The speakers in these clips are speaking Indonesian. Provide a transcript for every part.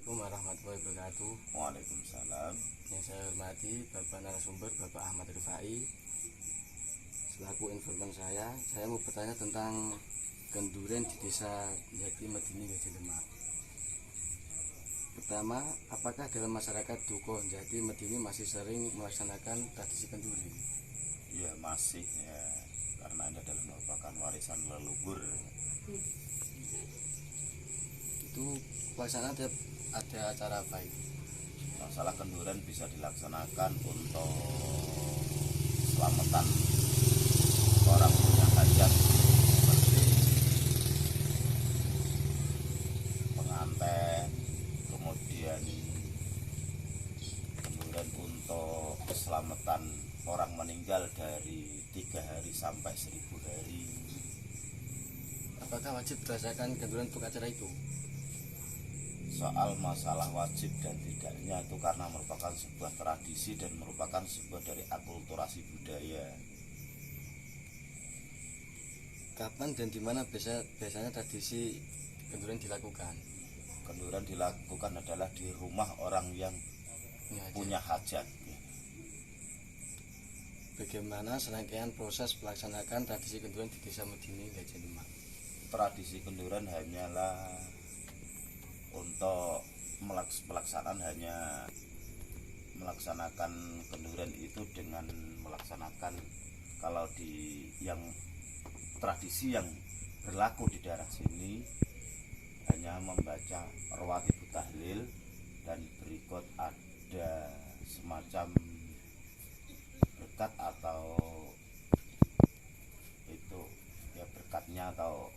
Assalamualaikum warahmatullahi wabarakatuh. Waalaikumsalam. Yang saya hormati Bapak narasumber Bapak Ahmad Rifai. Selaku informan saya mau bertanya tentang kenduren di desa Jati Medini Gajah Demak. Pertama, apakah dalam masyarakat Dukuh Jati Medini masih sering melaksanakan tradisi kenduren? Ya masih ya, karena ini adalah merupakan warisan leluhur. Itu pelaksanaan ada acara apa itu? Masalah kenduren bisa dilaksanakan untuk selamatan orang punya hajat seperti pengantin, kemudian kenduren untuk keselamatan orang meninggal dari 3 hari sampai 1000 hari. Apakah wajib berdasarkan kenduren untuk acara itu? Soal masalah wajib dan tidaknya itu karena merupakan sebuah tradisi dan merupakan sebuah dari akulturasi budaya. Kapan dan di mana biasanya tradisi kenduren dilakukan? Kenduren dilakukan adalah di rumah orang yang punya hajat. Bagaimana serangkaian proses pelaksanaan tradisi kenduren di Desa Medini Gajah Demak? Tradisi kenduren hanyalah untuk pelaksanaan hanya melaksanakan kenduren itu dengan melaksanakan kalau di yang tradisi yang berlaku di daerah sini hanya membaca rawatib tahlil dan berikut ada semacam berkat atau itu ya berkatnya atau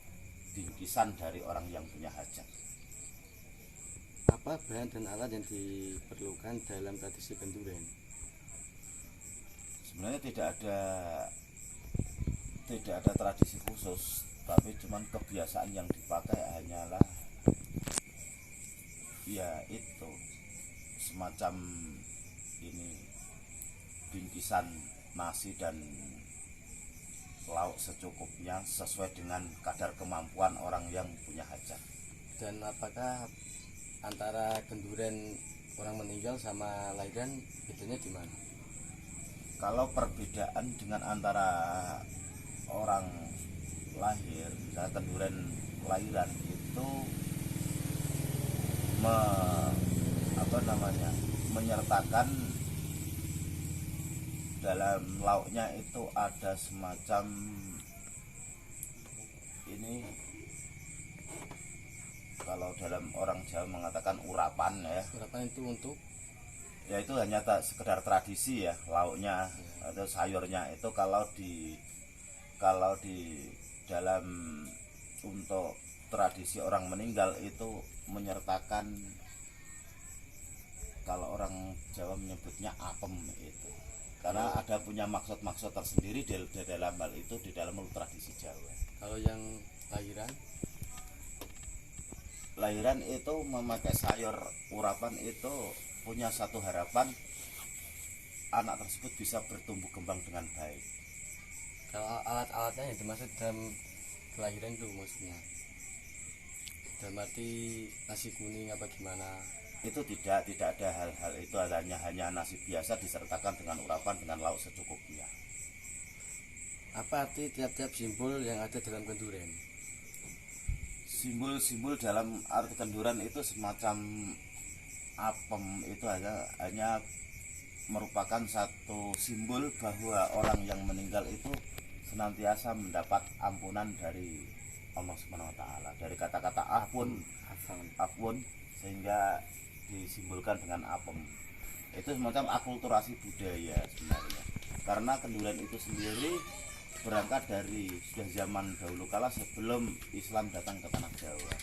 bingkisan dari orang yang punya hajat. Apa bahan dan alat yang diperlukan dalam tradisi kenduren? Sebenarnya tidak ada tradisi khusus, tapi cuman kebiasaan yang dipakai hanyalah ya itu semacam ini bingkisan nasi dan lauk secukupnya sesuai dengan kadar kemampuan orang yang punya hajat. Dan apakah antara kenduren orang meninggal sama lahiran bedanya di mana? Kalau perbedaan dengan antara orang lahir, misalnya kenduren lahiran itu menyertakan dalam lauknya itu ada semacam ini, kalau dalam orang Jawa mengatakan urapan ya. Urapan itu untuk? Ya itu hanya sekedar tradisi ya, lauknya atau sayurnya itu kalau di dalam untuk tradisi orang meninggal itu menyertakan, kalau orang Jawa menyebutnya apem itu. Karena ada punya maksud-maksud tersendiri di dalam hal itu, di dalam tradisi Jawa. Kalau yang lahiran itu memakai sayur urapan itu punya satu harapan anak tersebut bisa bertumbuh kembang dengan baik. Kalau alat-alatnya yang dimaksud dalam kelahiran itu maksudnya dalam arti nasi kuning apa gimana? Itu tidak ada hal-hal itu, hanya nasi biasa disertakan dengan urapan dengan lauk secukupnya. Apa arti tiap-tiap simbol yang ada dalam kenduren? Simbol-simbol dalam arti kenduren itu semacam apem itu hanya merupakan satu simbol bahwa orang yang meninggal itu senantiasa mendapat ampunan dari Allah Subhanahu wa taala, dari kata-kata afun sehingga disimbolkan dengan apem. Itu semacam akulturasi budaya sebenarnya. Karena kenduren itu sendiri berangkat dari sudah zaman dahulu kala sebelum Islam datang ke tanah Jawa.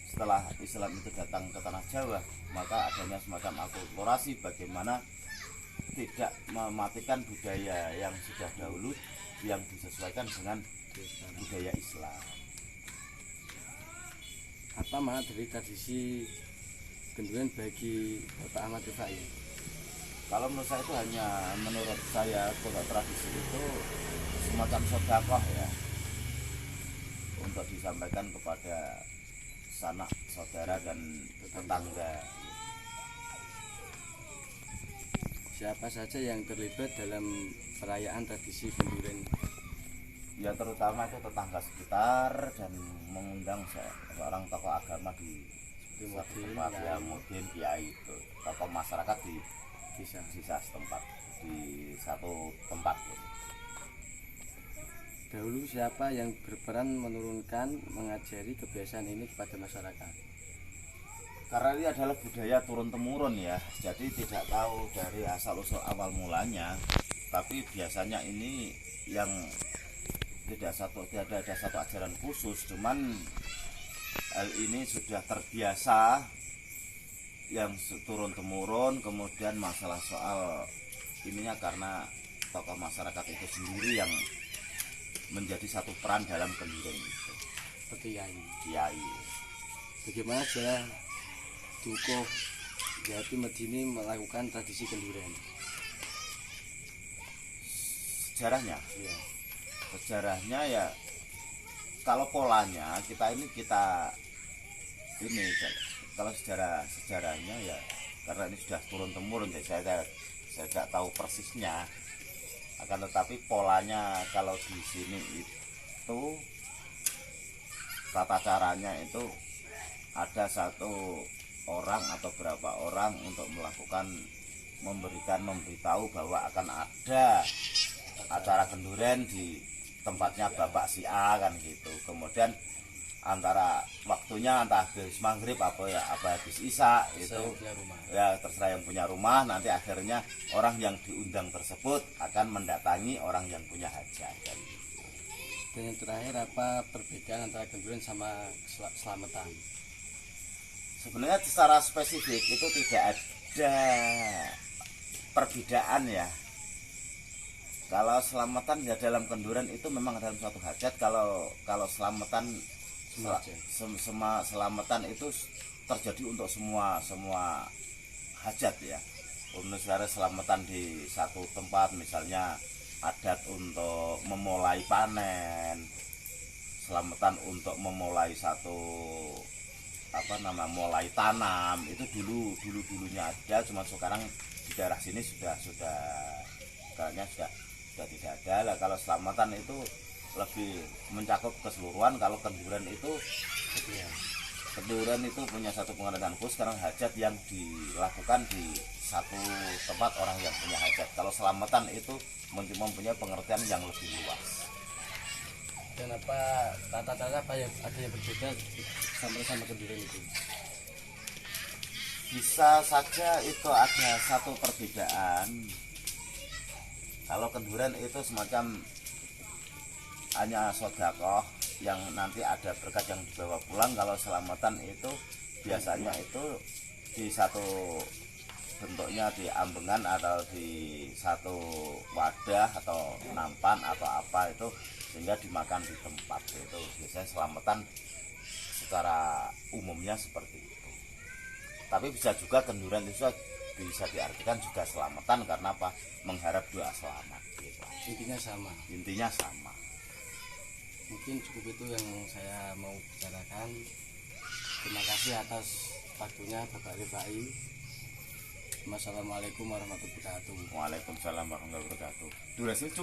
Setelah Islam itu datang ke tanah Jawa, maka adanya semacam akulturasi bagaimana tidak mematikan budaya yang sudah dahulu yang disesuaikan dengan budaya Islam. Apa makna dari tradisi kenduren bagi Bapak Ahmad Rifai? Kalau menurut saya kalau tradisi itu semacam sedekah ya, untuk disampaikan kepada sanak saudara dan tetangga. siapa saja yang terlibat dalam perayaan tradisi Kenduren? Ya terutama itu tetangga sekitar dan mengundang seorang tokoh agama di Seperti satu Mudin, tempat, ya Kiai, mungkin kiai itu tokoh masyarakat di Desa. sisa setempat, di satu tempat gitu. Dahulu siapa yang berperan menurunkan, mengajari kebiasaan ini kepada masyarakat? Karena ini adalah budaya turun temurun ya, jadi tidak tahu dari asal usul awal mulanya, tapi biasanya ini yang tidak ada satu ajaran khusus, cuman hal ini sudah terbiasa yang turun temurun. Kemudian masalah soal ininya karena tokoh masyarakat itu sendiri yang menjadi satu peran dalam Kenduren itu, Seperti kiai. bagaimana cara Dukuh Jati Medini melakukan tradisi Kenduren? Sejarahnya Ya. sejarahnya ya, kalau polanya ini kalau sejarahnya ya, karena ini sudah turun temurun jadi saya tidak tahu persisnya, akan tetapi polanya kalau di sini itu tata caranya itu ada satu orang atau berapa orang untuk melakukan memberitahu bahwa akan ada acara Kenduren di tempatnya Bapak si A kan gitu. Kemudian antara waktunya entah habis maghrib apa habis isya itu Punya rumah. ya terserah yang punya rumah. Nanti akhirnya orang yang diundang tersebut akan mendatangi orang yang punya hajat kan. Dan yang terakhir, apa perbedaan antara Kenduren sama Selamatan? Sebenarnya secara spesifik itu tidak ada perbedaan ya. Kalau Selamatan ya dalam Kenduren itu memang dalam suatu hajat. Kalau Selamatan Selamatan itu terjadi untuk semua hajat ya. Misalnya Selamatan di satu tempat, misalnya adat untuk memulai panen, Selamatan untuk memulai mulai tanam, itu dulunya ada, cuma sekarang di daerah sini sudah kayaknya sudah tidak ada lah. Kalau Selamatan itu lebih mencakup keseluruhan. Kalau Kenduren itu punya satu pengertian khusus karena hajat yang dilakukan di satu tempat orang yang punya hajat. Kalau Selamatan itu mempunyai pengertian yang lebih luas. Dan apa tata-tata apa yang ada yang berbeda sama Kenduren itu? Bisa saja itu ada satu perbedaan. Kalau Kenduren itu semacam hanya sedekah yang nanti ada berkat yang dibawa pulang. Kalau Selamatan itu biasanya itu di satu bentuknya di ambengan atau di satu wadah atau nampan atau apa itu, sehingga dimakan di tempat itu. Biasanya Selamatan secara umumnya seperti itu. Tapi bisa juga Kenduren itu bisa diartikan juga Selamatan karena apa? Mengharap doa selamat gitu. Intinya sama. Mungkin cukup itu yang saya mau bicarakan. Terima kasih atas waktunya Bapak Rifai. Wassalamualaikum warahmatullahi wabarakatuh. Waalaikumsalam warahmatullahi wabarakatuh. Durasi